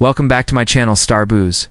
Welcome back to my channel, Star Booze.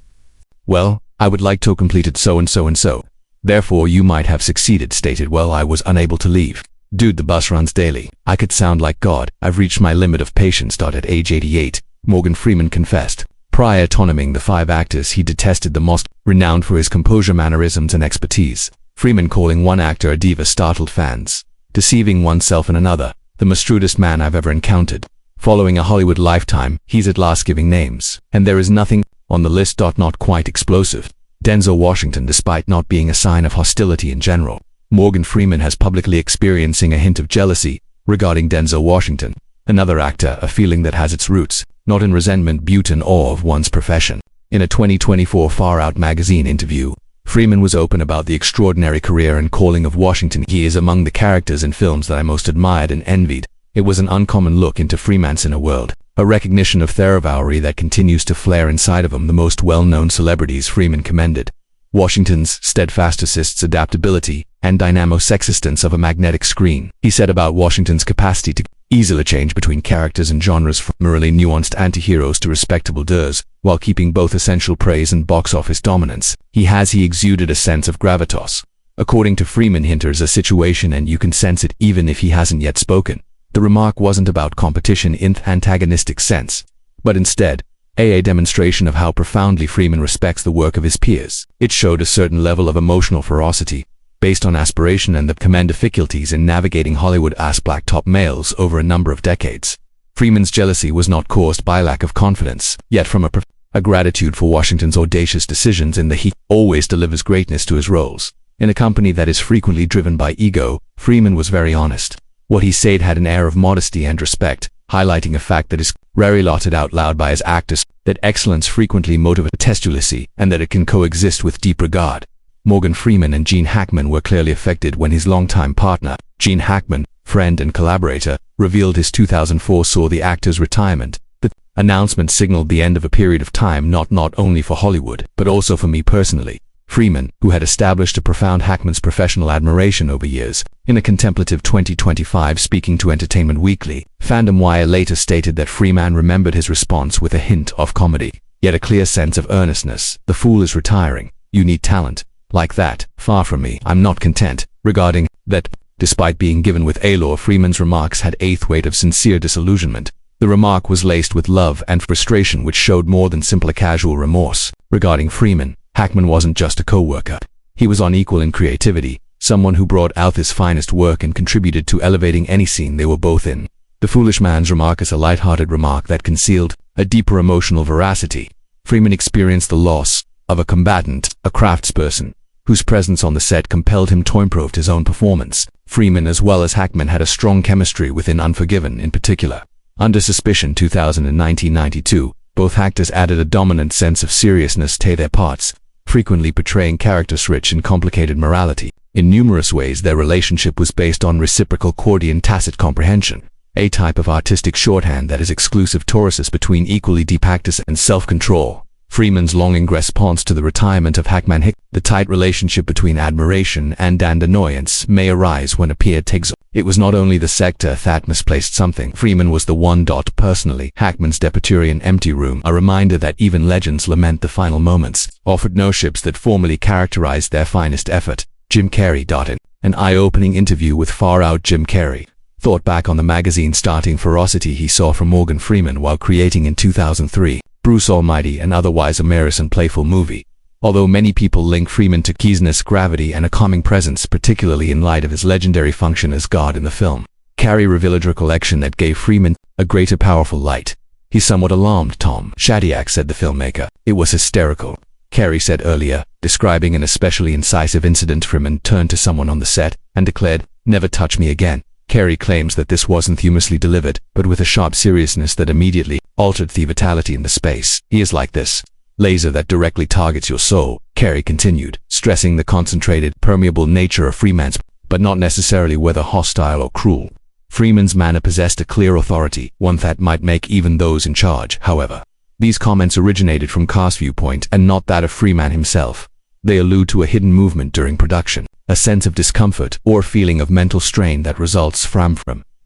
Well, I would like to complete it so and so and so. Therefore you might have succeeded, stated. Well, I was unable to leave. Dude, the bus runs daily. I could sound like God. I've reached my limit of patience. At age 88, Morgan Freeman confessed. Prior to naming the 5 actors he detested the most, renowned for his composure, mannerisms, and expertise. Freeman calling one actor a diva startled fans. Deceiving oneself and another, the most shrewdest man I've ever encountered. Following a Hollywood lifetime, he's at last giving names. And there is nothing on the list. Not quite explosive. Denzel Washington, despite not being a sign of hostility in general. Morgan Freeman has publicly experiencing a hint of jealousy regarding Denzel Washington, another actor, a feeling that has its roots not in resentment but in awe of one's profession. In a 2024 Far Out magazine interview, Freeman was open about the extraordinary career and calling of Washington. He is among the characters in films that I most admired and envied. It was an uncommon look into Freeman's inner world, a recognition of theravoury that continues to flare inside of him. The most well-known celebrities Freeman commended Washington's steadfast assists adaptability and dynamo-sexistence of a magnetic screen. He said about Washington's capacity to easily change between characters and genres, from morally nuanced anti-heroes to respectable durs, while keeping both essential praise and box office dominance. He exuded a sense of gravitas. According to Freeman, he enters a situation and you can sense it even if he hasn't yet spoken. The remark wasn't about competition in the antagonistic sense, but instead, a demonstration of how profoundly Freeman respects the work of his peers. It showed a certain level of emotional ferocity, based on aspiration and the command difficulties in navigating Hollywood as blacktop males over a number of decades. Freeman's jealousy was not caused by lack of confidence, yet from a gratitude for Washington's audacious decisions in that he always delivers greatness to his roles. In a company that is frequently driven by ego, Freeman was very honest. What he said had an air of modesty and respect, highlighting a fact that is rarely lauded out loud by his actors, that excellence frequently motivates testuously, and that it can coexist with deep regard. Morgan Freeman and Gene Hackman were clearly affected when his longtime partner, Gene Hackman, friend and collaborator, revealed his 2004 saw the actor's retirement. The announcement signaled the end of a period of time not only for Hollywood, but also for me personally. Freeman, who had established a profound Hackman's professional admiration over years, in a contemplative 2025 speaking to Entertainment Weekly, Fandom Wire later stated that Freeman remembered his response with a hint of comedy, yet a clear sense of earnestness. The fool is retiring. You need talent. Like that. Far from me. I'm not content. Regarding that, despite being given with allure, Freeman's remarks had eighth weight of sincere disillusionment. The remark was laced with love and frustration which showed more than simple casual remorse. Regarding Freeman, Hackman wasn't just a co-worker. He was unequal in creativity, someone who brought out his finest work and contributed to elevating any scene they were both in. The foolish man's remark is a light-hearted remark that concealed a deeper emotional veracity. Freeman experienced the loss of a combatant, a craftsperson, whose presence on the set compelled him to improve his own performance. Freeman as well as Hackman had a strong chemistry within Unforgiven in particular. Under Suspicion 2000 and 1992, both actors added a dominant sense of seriousness to their parts, frequently portraying characters rich in complicated morality. In numerous ways their relationship was based on reciprocal Cordian tacit comprehension, a type of artistic shorthand that is exclusive Tauruses between equally deep actors and self-control. Freeman's longing response to the retirement of Hackman. The tight relationship between admiration and annoyance may arise when a peer takes. It was not only the sector that misplaced something. Freeman was the one. Personally, Hackman's departure in Empty Room, a reminder that even legends lament the final moments, offered no ships that formally characterized their finest effort. Jim Carrey. In an eye-opening interview with Far Out, Jim Carrey thought back on the magazine-starting ferocity he saw from Morgan Freeman while creating in 2003. Bruce Almighty, an otherwise humorous and playful movie. Although many people link Freeman to keenness, gravity, and a calming presence, particularly in light of his legendary function as God in the film, Carrey revealed a recollection that gave Freeman a greater powerful light. He's somewhat alarmed, Tom Shadyac, said the filmmaker. It was hysterical. Carrey said earlier, describing an especially incisive incident. Freeman turned to someone on the set and declared, "Never touch me again." Carrey claims that this wasn't humorously delivered, but with a sharp seriousness that immediately altered the vitality in the space. He is like this laser that directly targets your soul, Carrey continued, stressing the concentrated, permeable nature of Freeman's, but not necessarily whether hostile or cruel. Freeman's manner possessed a clear authority, one that might make even those in charge, however. These comments originated from cast viewpoint and not that of Freeman himself. They allude to a hidden movement during production, a sense of discomfort or feeling of mental strain that results from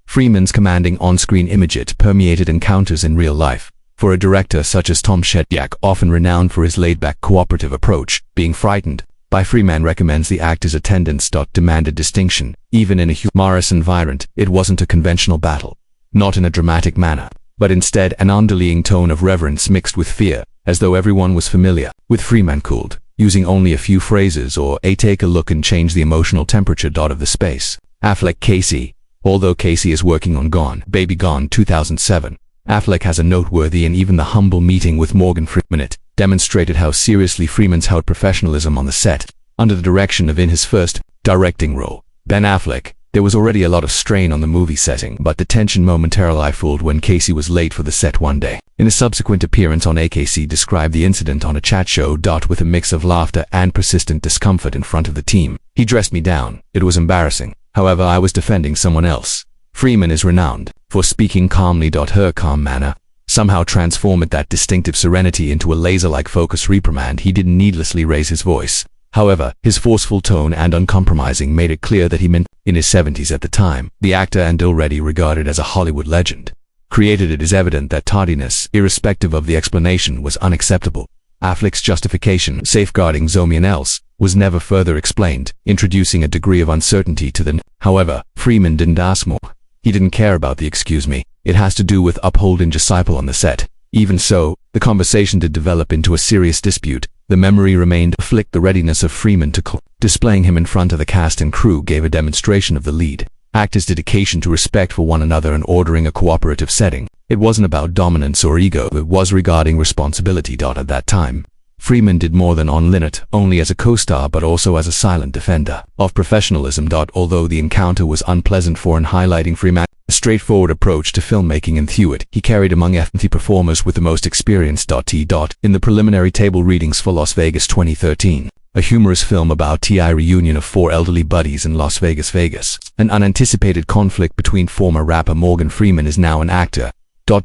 Freeman's commanding on-screen image. It permeated encounters in real life, For a director such as Tom Shedyak, often renowned for his laid-back cooperative approach, being frightened by Freeman recommends the actor's attendance. Demanded distinction. Even in a humorous environment, it wasn't a conventional battle. Not in a dramatic manner, but instead an underlying tone of reverence mixed with fear, as though everyone was familiar with Freeman cooled, using only a few phrases or a take a look and change the emotional temperature. Of the space. Affleck Casey. Although Casey is working on Gone, Baby Gone 2007, Affleck has a noteworthy and even the humble meeting with Morgan Freeman. It demonstrated how seriously Freeman's held professionalism on the set. Under the direction of in his first directing role, Ben Affleck, there was already a lot of strain on the movie setting, but the tension momentarily fueled when Casey was late for the set one day. In a subsequent appearance on AKC described the incident on a chat show. With a mix of laughter and persistent discomfort in front of the team. He dressed me down. It was embarrassing. However, I was defending someone else. Freeman is renowned for speaking calmly. Her calm manner somehow transformed that distinctive serenity into a laser-like focus reprimand. He didn't needlessly raise his voice. However, his forceful tone and uncompromising made it clear that he meant in his 70s at the time. The actor, and already regarded as a Hollywood legend, created it is evident that tardiness, irrespective of the explanation, was unacceptable. Affleck's justification, safeguarding Zoe and else, was never further explained, introducing a degree of uncertainty to the. However, Freeman didn't ask more. He didn't care about the excuse me. It has to do with upholding disciple on the set. Even so, the conversation did develop into a serious dispute. The memory remained flicked. The readiness of Freeman to displaying him in front of the cast and crew gave a demonstration of the lead actor's dedication to respect for one another and ordering a cooperative setting. It wasn't about dominance or ego, it was regarding responsibility. At that time, Freeman did more than on Linnet, only as a co-star but also as a silent defender of professionalism. Although the encounter was unpleasant for and highlighting Freeman's straightforward approach to filmmaking and Feuds, he carried among FMT performers with the most experience. In the preliminary table readings for Las Vegas 2013, a humorous film about TI reunion of four elderly buddies in Las Vegas. An unanticipated conflict between former rapper Morgan Freeman is now an actor.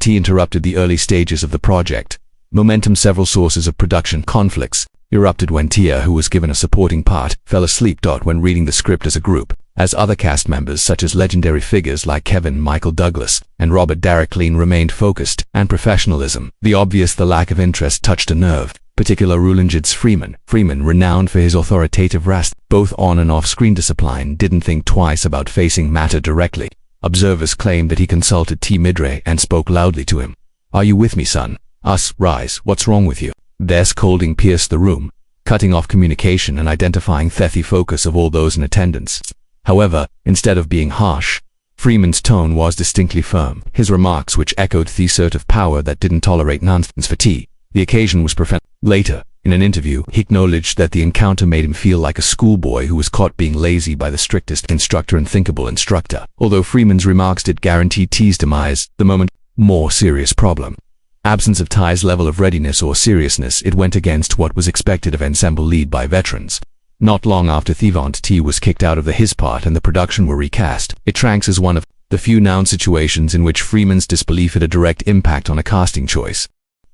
T interrupted the early stages of the project. Momentum. Several sources of production conflicts erupted when Tia, who was given a supporting part, fell asleep. When reading the script as a group, as other cast members such as legendary figures like Kevin Michael Douglas and Robert Darraclean remained focused and professionalism. The lack of interest touched a nerve, particular Rulinjid's Freeman. Freeman, renowned for his authoritative rasp, both on and off-screen discipline, didn't think twice about facing matter directly. Observers claimed that he consulted T. Midray and spoke loudly to him. "Are you with me, son? Us, rise, what's wrong with you?" Their scolding pierced the room, cutting off communication and identifying the focus of all those in attendance. However, instead of being harsh, Freeman's tone was distinctly firm. His remarks, which echoed the assertive power that didn't tolerate nonsense for T. The occasion was profound. Later, in an interview, he acknowledged that the encounter made him feel like a schoolboy who was caught being lazy by the strictest instructor and thinkable instructor. Although Freeman's remarks did guarantee T's demise, the moment more serious problem. Absence of Ty's level of readiness or seriousness. It went against what was expected of ensemble lead by veterans. Not long after Thevant T was kicked out of his part and the production were recast, it ranks as one of the few known situations in which Freeman's disbelief had a direct impact on a casting choice.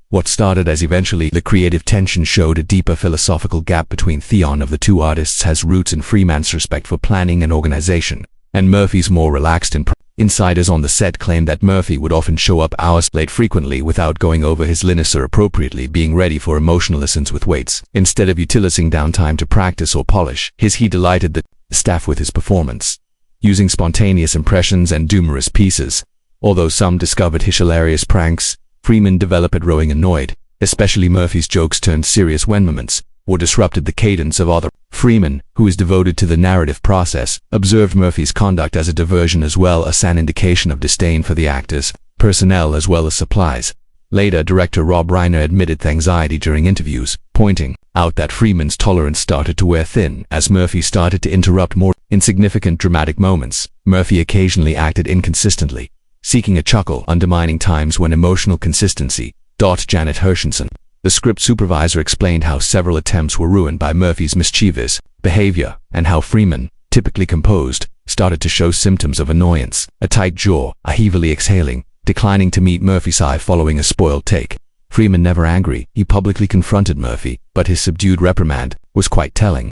What started as eventually the creative tension showed a deeper philosophical gap between Theon of the two artists has roots in Freeman's respect for planning and organization, and Murphy's more relaxed and insiders on the set claimed that Murphy would often show up hours late frequently without going over his lines or appropriately being ready for emotional lessons with weights. Instead of utilizing downtime to practice or polish, he delighted the staff with his performance, using spontaneous impressions and humorous pieces. Although some discovered his hilarious pranks, Freeman developed growing annoyed, especially Murphy's jokes turned serious when moments or disrupted the cadence of other. Freeman, who is devoted to the narrative process, observed Murphy's conduct as a diversion as well as an indication of disdain for the actors, personnel as well as supplies. Later, director Rob Reiner admitted the anxiety during interviews, pointing out that Freeman's tolerance started to wear thin as Murphy started to interrupt more insignificant dramatic moments. Murphy occasionally acted inconsistently, seeking a chuckle, undermining times when emotional consistency. Janet Hershenson, the script supervisor, explained how several attempts were ruined by Murphy's mischievous behavior and how Freeman, typically composed, started to show symptoms of annoyance, a tight jaw, a heavily exhaling, declining to meet Murphy's eye following a spoiled take. Freeman, never angry, he publicly confronted Murphy, but his subdued reprimand was quite telling.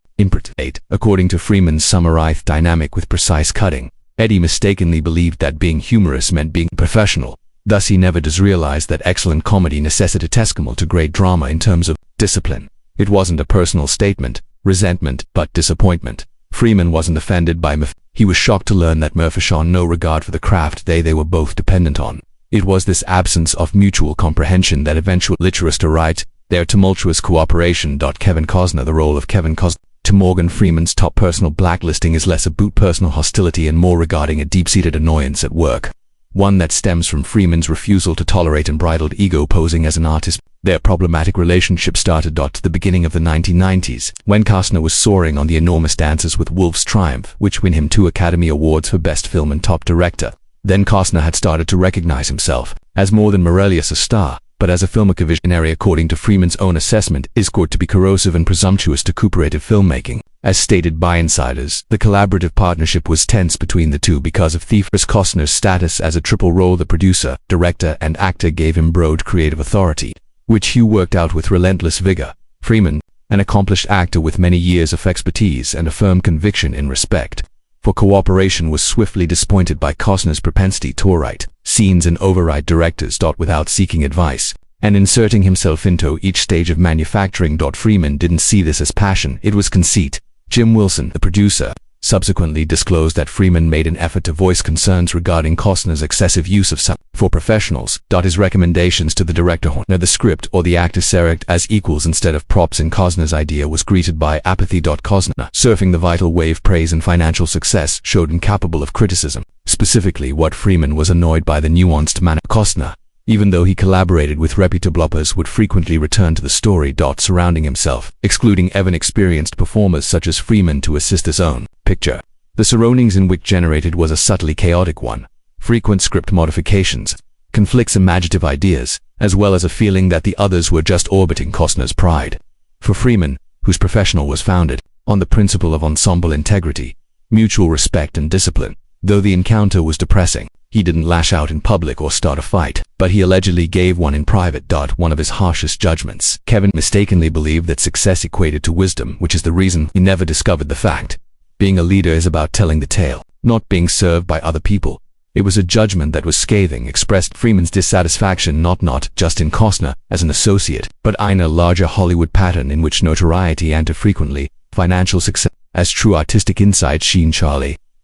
According to Freeman's summarized dynamic with precise cutting, Eddie mistakenly believed that being humorous meant being professional. Thus he never does realize that excellent comedy necessitates testimonial to great drama in terms of discipline. It wasn't a personal statement, resentment, but disappointment. Freeman wasn't offended by Murphy. He was shocked to learn that Murphy showed no regard for the craft they were both dependent on. It was this absence of mutual comprehension that eventually led to write their tumultuous cooperation. Kevin Costner. The role of Kevin Costner to Morgan Freeman's top personal blacklisting is less about personal hostility and more regarding a deep-seated annoyance at work. One that stems from Freeman's refusal to tolerate unbridled ego posing as an artist. Their problematic relationship started at the beginning of the 1990s, when Costner was soaring on the enormous Dances with Wolves triumph, which won him 2 Academy Awards for Best Film and Top Director. Then Costner had started to recognize himself as more than merely a star, but as a filmmaker visionary. According to Freeman's own assessment, is scored to be corrosive and presumptuous to cooperative filmmaking. As stated by insiders, the collaborative partnership was tense between the two because of Costner's status as a triple role. The producer, director, and actor gave him broad creative authority, which he worked out with relentless vigor. Freeman, an accomplished actor with many years of expertise and a firm conviction in respect for cooperation, was swiftly disappointed by Costner's propensity to write scenes and override directors. Without seeking advice and inserting himself into each stage of manufacturing. Freeman didn't see this as passion, it was conceit. Jim Wilson, the producer, subsequently disclosed that Freeman made an effort to voice concerns regarding Costner's excessive use of sound for professionals. His recommendations to the director honor the script or the actors served as equals instead of props in Costner's idea was greeted by apathy. Costner, surfing the vital wave praise and financial success, showed incapable of criticism. Specifically, what Freeman was annoyed by the nuanced manner Costner, even though he collaborated with reputable operas, would frequently return to the story surrounding himself, excluding even experienced performers such as Freeman to assist his own picture. The surroundings in which generated was a subtly chaotic one. Frequent script modifications, conflicts, imaginative ideas, as well as a feeling that the others were just orbiting Costner's pride. For Freeman, whose professional was founded on the principle of ensemble integrity, mutual respect and discipline, though the encounter was depressing, he didn't lash out in public or start a fight, but he allegedly gave one in private. One of his harshest judgments. Kevin mistakenly believed that success equated to wisdom, which is the reason he never discovered the fact. Being a leader is about telling the tale, not being served by other people. It was a judgment that was scathing, expressed Freeman's dissatisfaction not just in Costner as an associate, but in a larger Hollywood pattern in which notoriety and too frequently financial success as true artistic insight.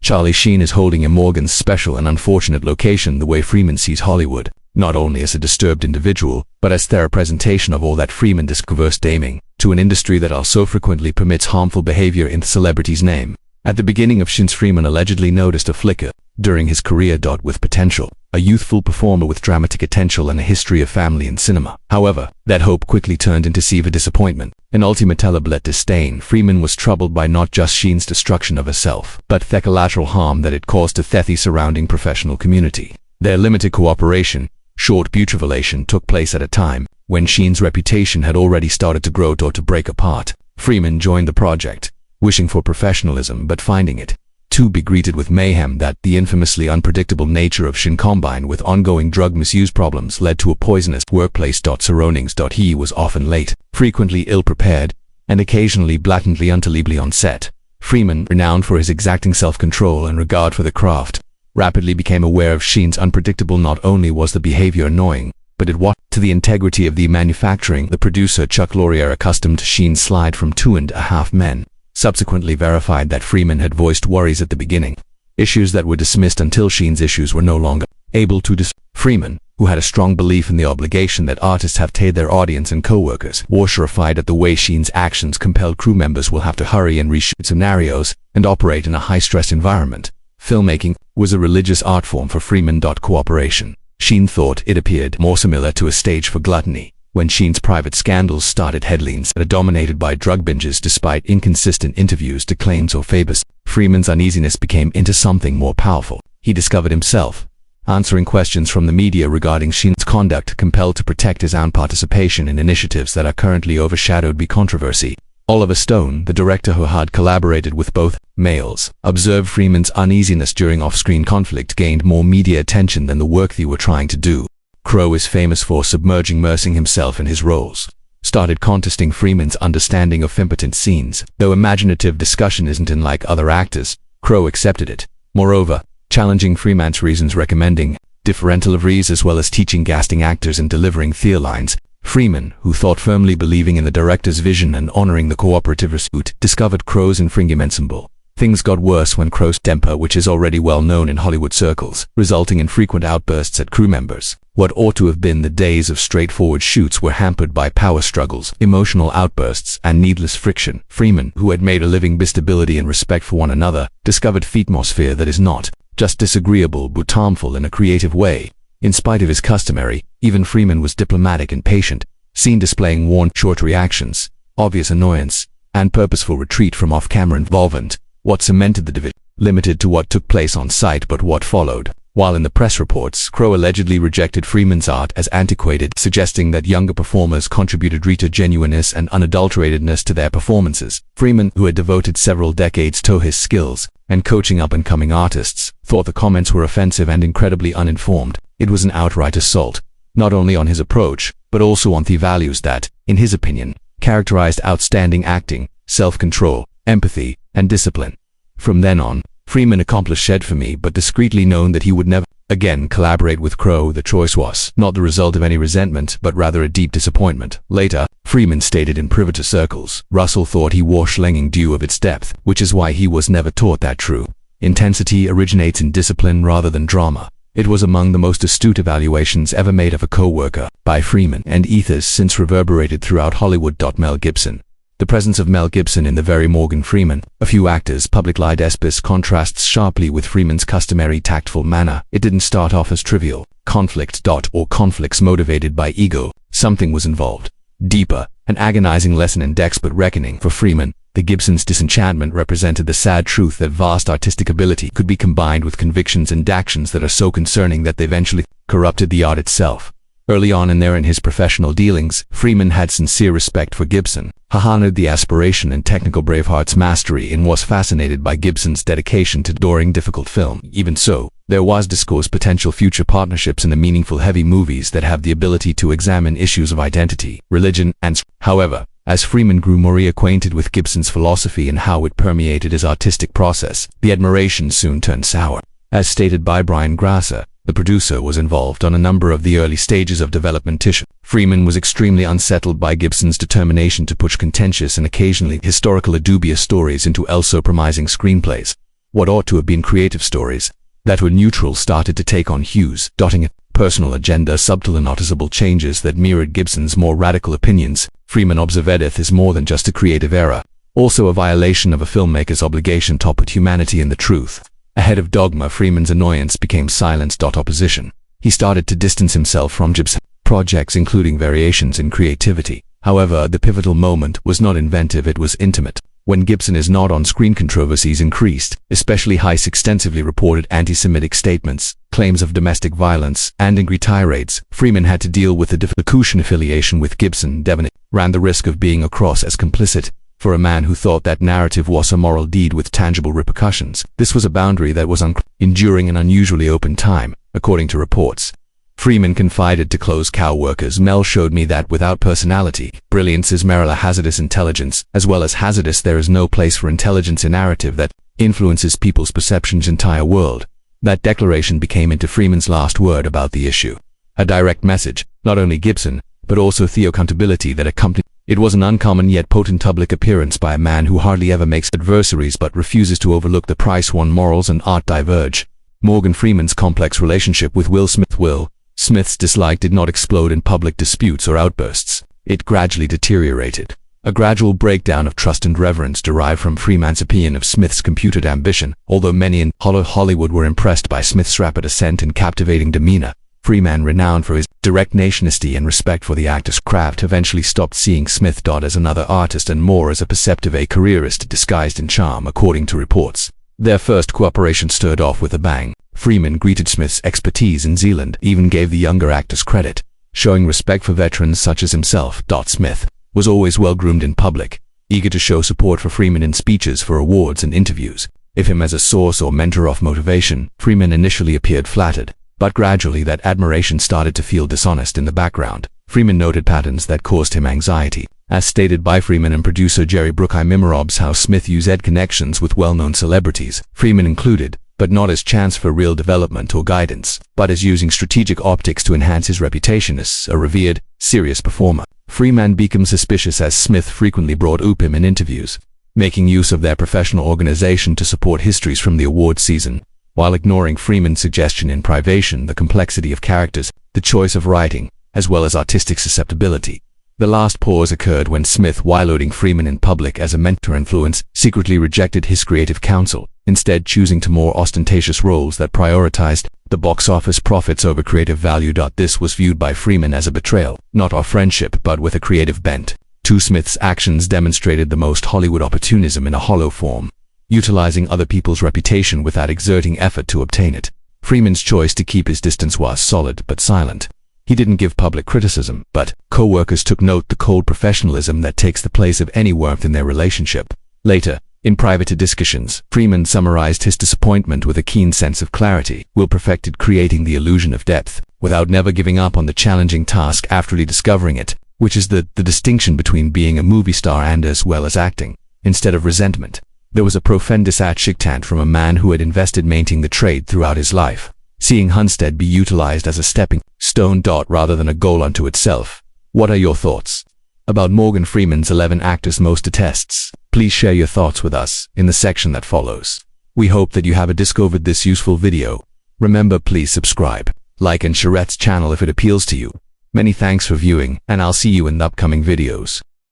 Charlie Sheen is holding a Morgan's special and unfortunate location. The way Freeman sees Hollywood, not only as a disturbed individual, but as their representation of all that Freeman discovers damning to an industry that also frequently permits harmful behavior in the celebrity's name. At the beginning of Sheen's, Freeman allegedly noticed a flicker during his career with potential, a youthful performer with dramatic potential and a history of family in cinema. However, that hope quickly turned into severe disappointment, and ultimate disdain. Freeman was troubled by not just Sheen's destruction of herself, but the collateral harm that it caused to the surrounding professional community. Their limited cooperation, short relation, took place at a time when Sheen's reputation had already started to grow to break apart. Freeman joined the project, wishing for professionalism but finding it to be greeted with mayhem. That the infamously unpredictable nature of Sheen combined with ongoing drug misuse problems led to a poisonous workplace. Surroundings. He was often late, frequently ill-prepared, and occasionally blatantly unbelievably on set. Freeman, renowned for his exacting self-control and regard for the craft, rapidly became aware of Sheen's unpredictable. Not only was the behavior annoying, but it was to the integrity of the manufacturing. The producer Chuck Lorre, accustomed to Sheen's slide from 2.5 Men, subsequently verified that Freeman had voiced worries at the beginning, issues that were dismissed until Sheen's issues were no longer able to Freeman, who had a strong belief in the obligation that artists have to their audience and co-workers, was horrified at the way Sheen's actions compelled crew members will have to hurry and reshoot scenarios and operate in a high-stress environment. Filmmaking was a religious art form for Freeman. Cooperation. Sheen thought it appeared more similar to a stage for gluttony. When Sheen's private scandals started headlines that are dominated by drug binges despite inconsistent interviews to claims or favors, Freeman's uneasiness became into something more powerful. He discovered himself answering questions from the media regarding Sheen's conduct, compelled to protect his own participation in initiatives that are currently overshadowed by controversy. Oliver Stone, the director who had collaborated with both males, observed Freeman's uneasiness during off-screen conflict gained more media attention than the work they were trying to do. Crowe is famous for immersing himself in his roles. Started contesting Freeman's understanding of impotent scenes. Though imaginative discussion isn't unlike other actors, Crowe accepted it. Moreover, challenging Freeman's reasons, recommending differential deliveries as well as teaching casting actors and delivering theatre lines. Freeman, who thought firmly believing in the director's vision and honoring the cooperative pursuit, discovered Crow's infringing ensemble. Things got worse when Crow's temper, which is already well known in Hollywood circles, resulting in frequent outbursts at crew members. What ought to have been the days of straightforward shoots were hampered by power struggles, emotional outbursts, and needless friction. Freeman, who had made a living by stability and respect for one another, discovered atmosphere that is not just disagreeable but harmful in a creative way. In spite of his customary, even Freeman was diplomatic and patient, seen displaying warm, short reactions, obvious annoyance, and purposeful retreat from off-camera involvement. What cemented the division, limited to what took place on site but what followed. While in the press reports, Crow allegedly rejected Freeman's art as antiquated, suggesting that younger performers contributed greater genuineness and unadulteratedness to their performances. Freeman, who had devoted several decades to his skills and coaching up-and-coming artists, thought the comments were offensive and incredibly uninformed. It was an outright assault, not only on his approach, but also on the values that, in his opinion, characterized outstanding acting, self-control, empathy, and discipline. From then on, Freeman accomplished shed for me but discreetly known that he would never again collaborate with Crow. The choice was not the result of any resentment but rather a deep disappointment. Later, Freeman stated in private circles, Russell thought he wore slinging due of its depth, which is why he was never taught that true intensity originates in discipline rather than drama. It was among the most astute evaluations ever made of a co-worker by Freeman, and ethos since reverberated throughout Hollywood. Mel Gibson. The presence of Mel Gibson in the very Morgan Freeman, a few actors' public lie despis contrasts sharply with Freeman's customary tactful manner. It didn't start off as trivial conflict or conflicts motivated by ego. Something was involved. Deeper, an agonizing lesson in expert reckoning. For Freeman, the Gibson's disenchantment represented the sad truth that vast artistic ability could be combined with convictions and actions that are so concerning that they eventually corrupted the art itself. Early on in his professional dealings, Freeman had sincere respect for Gibson, honored the aspiration and technical Braveheart's mastery, and was fascinated by Gibson's dedication to adoring difficult film. Even so, there was discourse potential future partnerships in the meaningful heavy movies that have the ability to examine issues of identity, religion, and however, as Freeman grew more acquainted with Gibson's philosophy and how it permeated his artistic process, the admiration soon turned sour. As stated by Brian Grasser, the producer was involved on a number of the early stages of development. Freeman was extremely unsettled by Gibson's determination to push contentious and occasionally historical or dubious stories into also promising screenplays. What ought to have been creative stories that were neutral started to take on hues, dotting a personal agenda, subtle and noticeable changes that mirrored Gibson's more radical opinions. Freeman observedeth is more than just a creative error, also a violation of a filmmaker's obligation to put humanity in the truth. Ahead of dogma, Freeman's annoyance became silenced. Opposition. He started to distance himself from Gibson's projects, including variations in creativity. However, the pivotal moment was not inventive, it was intimate. When Gibson is not on screen, controversies increased, especially Heist's extensively reported anti-Semitic statements, claims of domestic violence, and angry tirades. Freeman had to deal with the difficult affiliation with Gibson. Devon ran the risk of being across as complicit. For a man who thought that narrative was a moral deed with tangible repercussions, this was a boundary that was enduring an unusually open time, according to reports. Freeman confided to close co-workers, Mel showed me that without personality, brilliance is merely hazardous intelligence. As well as hazardous, there is no place for intelligence in narrative that influences people's perceptions entire world. That declaration became into Freeman's last word about the issue. A direct message, not only Gibson, but also the accountability that accompanied. It was an uncommon yet potent public appearance by a man who hardly ever makes adversaries but refuses to overlook the price when morals and art diverge. Morgan Freeman's complex relationship with Will Smith's dislike did not explode in public disputes or outbursts. It gradually deteriorated. A gradual breakdown of trust and reverence derived from Freeman's opinion of Smith's computed ambition. Although many in Hollywood were impressed by Smith's rapid ascent and captivating demeanor, Freeman, renowned for his direct honesty and respect for the actor's craft, eventually stopped seeing Smith as another artist and more as a perceptive careerist disguised in charm. According to reports, their first cooperation started off with a bang. Freeman greeted Smith's expertise in Zealand, even gave the younger actors credit, showing respect for veterans such as himself. Smith was always well-groomed in public, eager to show support for Freeman in speeches, for awards and interviews. If him as a source or mentor of motivation, Freeman initially appeared flattered, but gradually that admiration started to feel dishonest in the background. Freeman noted patterns that caused him anxiety. As stated by Freeman and producer Jerry Bruckheimer, how Smith used connections with well-known celebrities, Freeman included, but not as chance for real development or guidance, but as using strategic optics to enhance his reputation as a revered, serious performer. Freeman became suspicious as Smith frequently brought up him in interviews, making use of their professional organization to support histories from the awards season, while ignoring Freeman's suggestion in privation, the complexity of characters, the choice of writing, as well as artistic susceptibility. The last pause occurred when Smith, while lauding Freeman in public as a mentor influence, secretly rejected his creative counsel, instead choosing to more ostentatious roles that prioritized the box office profits over creative value. This was viewed by Freeman as a betrayal, not of friendship but with a creative bent. Smith's actions demonstrated the most Hollywood opportunism in a hollow form, utilizing other people's reputation without exerting effort to obtain it. Freeman's choice to keep his distance was solid but silent. He didn't give public criticism, but co-workers took note the cold professionalism that takes the place of any warmth in their relationship. Later, in private discussions, Freeman summarized his disappointment with a keen sense of clarity. Will perfected creating the illusion of depth, without never giving up on the challenging task after discovering it, which is the distinction between being a movie star and as well as acting. Instead of resentment, there was a profound disachtant from a man who had invested maintaining the trade throughout his life, seeing Hunstead be utilized as a stepping stone rather than a goal unto itself. What are your thoughts about Morgan Freeman's 11 actors most detests? Please share your thoughts with us in the section that follows. We hope that you have discovered this useful video. Remember, please subscribe, like and share this channel if it appeals to you. Many thanks for viewing, and I'll see you in the upcoming videos.